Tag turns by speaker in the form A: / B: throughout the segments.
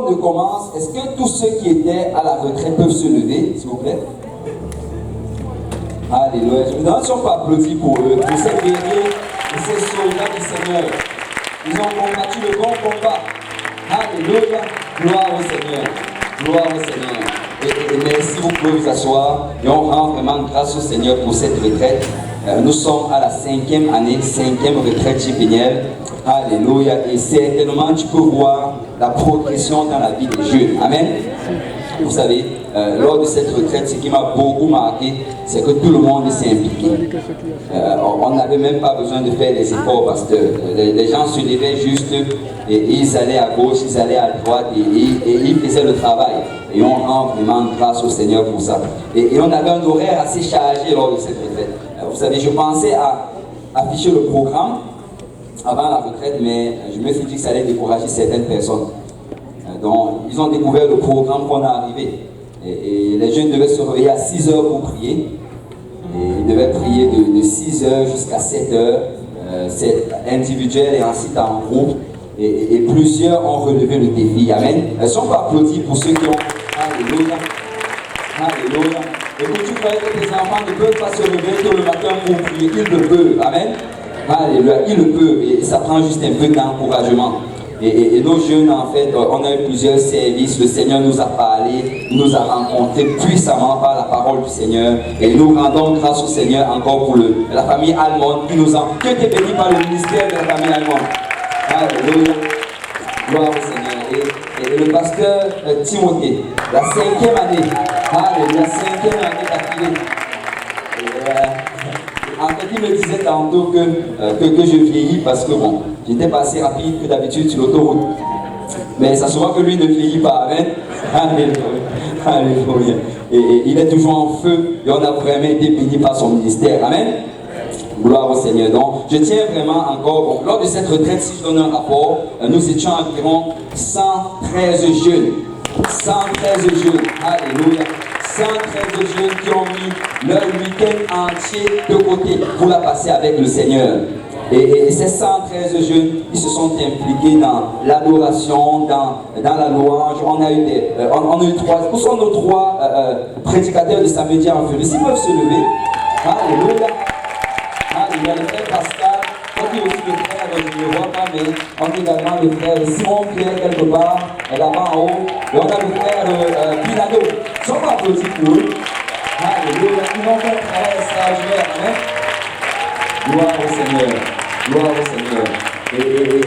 A: on ne commence, est-ce que tous ceux qui étaient à la retraite peuvent se lever, s'il vous plaît? Alléluia. Je vous demande si on peut applaudir pour eux, pour ces guerriers et ces soldats du Seigneur. Ils ont combattu le bon combat. Alléluia. Gloire au Seigneur. Gloire au Seigneur. Et merci, vous pouvez vous asseoir. Et on rend vraiment grâce au Seigneur pour cette retraite. Nous sommes à la 5e année, 5e retraite chez Péniel. Alléluia. Et certainement, tu peux voir la progression dans la vie des jeunes. Amen. Vous savez, lors de cette retraite, ce qui m'a beaucoup marqué, c'est que tout le monde s'est impliqué. On n'avait même pas besoin de faire des efforts parce que les gens se levaient juste et ils allaient à gauche, ils allaient à droite et ils faisaient le travail. Et on rend vraiment grâce au Seigneur pour ça. Et on avait un horaire assez chargé lors de cette retraite. Vous savez, je pensais à afficher le programme avant la retraite, mais je me suis dit que ça allait décourager certaines personnes. Donc, ils ont découvert le programme qu'on est arrivé. Et les jeunes devaient se réveiller à 6 heures pour prier. Et ils devaient prier de 6 heures jusqu'à 7 heures. C'est individuel et ensuite en groupe. Et plusieurs ont relevé le défi. Amen. Est-ce qu'on peut applaudir pour ceux qui ont... Alléluia. Alléluia. Écoute, tu croyais que tes enfants ne peuvent pas se réveiller tôt le matin pour prier. Ils le peuvent. Amen. Alléluia. Ils le peuvent. Et ça prend juste un peu d'encouragement. Et nos jeunes, en fait, on a eu plusieurs services. Le Seigneur nous a parlé, nous a rencontrés puissamment par la parole du Seigneur. Et nous rendons grâce au Seigneur encore pour la famille allemande qui nous a été bénie par le ministère de la famille allemande. Alléluia. Gloire au Seigneur. Et le pasteur Timothée, la 5e année. Alléluia, 5e année d'affilée. En fait, il me disait tantôt que je vieillis parce que bon, j'étais pas assez rapide que d'habitude sur l'autoroute. Mais ça se voit que lui ne vieillit pas. Amen. Alléluia. Alléluia. Et il est toujours en feu et on a vraiment été béni par son ministère. Amen. Gloire au Seigneur. Donc, je tiens vraiment encore, bon, lors de cette retraite, si je donne un rapport, nous étions environ 113 jeunes. 113 jeunes. Alléluia. 113 jeunes qui ont mis leur week-end entier de côté pour la passer avec le Seigneur. Et ces 113 jeunes, ils se sont impliqués dans l'adoration, dans la louange. On a eu trois, où sont nos 3 prédicateurs de samedi en feu? S'ils peuvent se lever. Alléluia. Alléluia. Le frère Pascal, on dit aussi le frère, je ne le vois pas, mais on dit également le frère Simon Pierre quelque part, là-bas en haut. Et on a le frère Pilado. Ils sont pas applaudis pour eux. Alléluia. Ils ont fait un travail extraordinaire. Gloire au Seigneur. Gloire au Seigneur.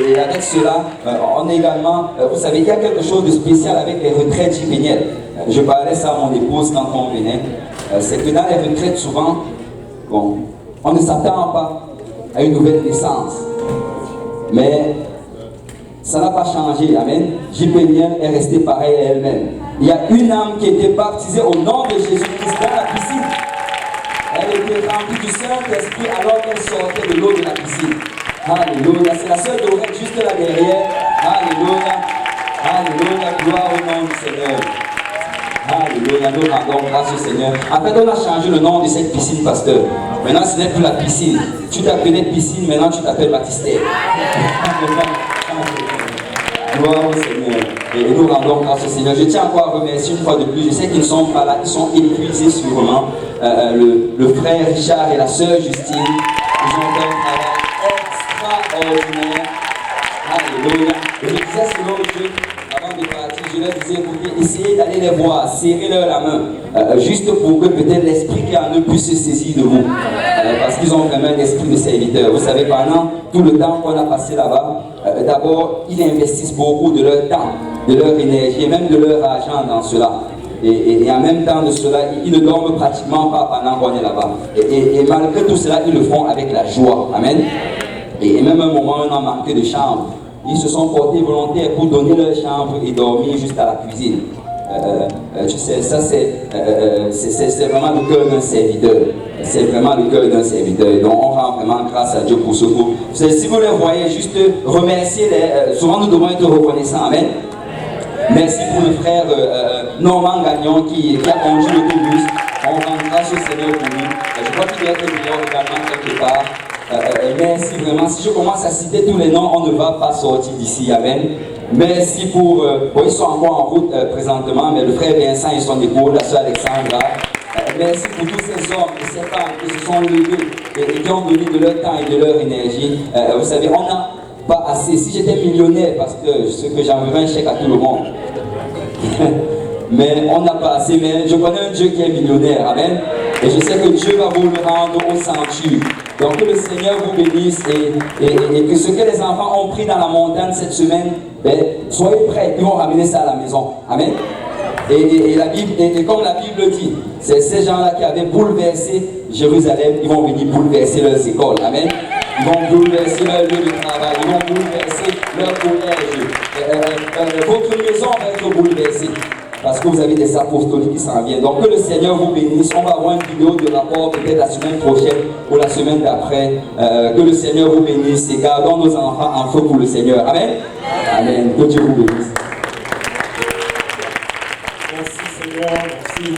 A: Et avec cela, on est également, vous savez, il y a quelque chose de spécial avec les retraites jipéniennes. Je parlais ça à mon épouse quand on venait. C'est que dans les retraites, souvent, bon, on ne s'attend pas à une nouvelle naissance. Mais ça n'a pas changé. Amen. Jipénienne est restée pareille à elle-même. Il y a une âme qui était baptisée au nom de Jésus-Christ dans la piscine. Elle était remplie du Saint-Esprit alors qu'elle sortait de l'eau de la piscine. Alléluia. C'est la sœur Dorette juste là derrière. Alléluia. Alléluia. Gloire au nom du Seigneur. Alléluia. Nous rendons grâce au Seigneur. En fait, on a changé le nom de cette piscine, pasteur. Maintenant, ce n'est plus la piscine. Tu t'appelais piscine, maintenant tu t'appelles baptistère. Gloire au Seigneur. Et nous rendons grâce au Seigneur. Je tiens encore à remercier une fois de plus. Je sais qu'ils ne sont pas là, ils sont épuisés sûrement. Le frère Richard et la sœur Justine, ils ont fait un travail extraordinaire. Alléluia. Et je disais selon Dieu, avant de partir, je leur disais, écoutez, essayez d'aller les voir, serrez-leur la main, juste pour que peut-être l'esprit qui est en eux puisse se saisir de vous. Parce qu'ils ont vraiment un esprit de serviteur. Vous savez, pendant tout le temps qu'on a passé là-bas, d'abord, ils investissent beaucoup de leur temps, de leur énergie et même de leur argent dans cela. Et en même temps de cela, ils ne dorment pratiquement pas pendant qu'on est là-bas. Et malgré tout cela, ils le font avec la joie. Amen. Et même à un moment, on a manqué de chambre. Ils se sont portés volontaires pour donner leur chambre et dormir juste à la cuisine. Tu sais, ça c'est vraiment le cœur d'un serviteur. C'est vraiment le cœur d'un serviteur. Et donc on rend vraiment grâce à Dieu pour ce coup. Si vous les voyez, juste remerciez-les. Souvent nous devons être reconnaissants. Amen. Merci pour le frère Normand Gagnon qui a conduit l'autobus. On rend grâce au Seigneur pour lui. Je crois qu'il y a quelques millions également quelque part. Merci vraiment. Si je commence à citer tous les noms, on ne va pas sortir d'ici. Amen. Merci pour... bon, ils sont encore en route présentement, mais le frère Vincent et son épouse, la soeur Alexandra. Merci pour tous ces hommes et ces femmes qui se sont levés et qui ont donné de leur temps et de leur énergie. Vous savez, on n'a pas assez. Si j'étais millionnaire, parce que ce que j'enverrais un chèque à tout le monde. Mais on n'a pas assez. Mais je connais un Dieu qui est millionnaire. Amen. Et je sais que Dieu va vous le rendre au centuple. Donc que le Seigneur vous bénisse et que ce que les enfants ont pris dans la montagne cette semaine, ben, soyez prêts, ils vont ramener ça à la maison. Amen. Et la Bible, et comme la Bible dit, c'est ces gens-là qui avaient bouleversé Jérusalem, ils vont venir bouleverser leurs écoles. Amen. Ils vont bouleverser leur lieu de travail, ils vont bouleverser leur collège. Votre maison va être bouleversée. Parce que vous avez des apostoliques qui s'en viennent. Donc que le Seigneur vous bénisse. On va avoir une vidéo de rapport peut-être la semaine prochaine ou la semaine d'après. Que le Seigneur vous bénisse et gardons nos enfants en feu pour le Seigneur. Amen. Amen. Que Dieu vous bénisse.
B: Merci Seigneur. Merci.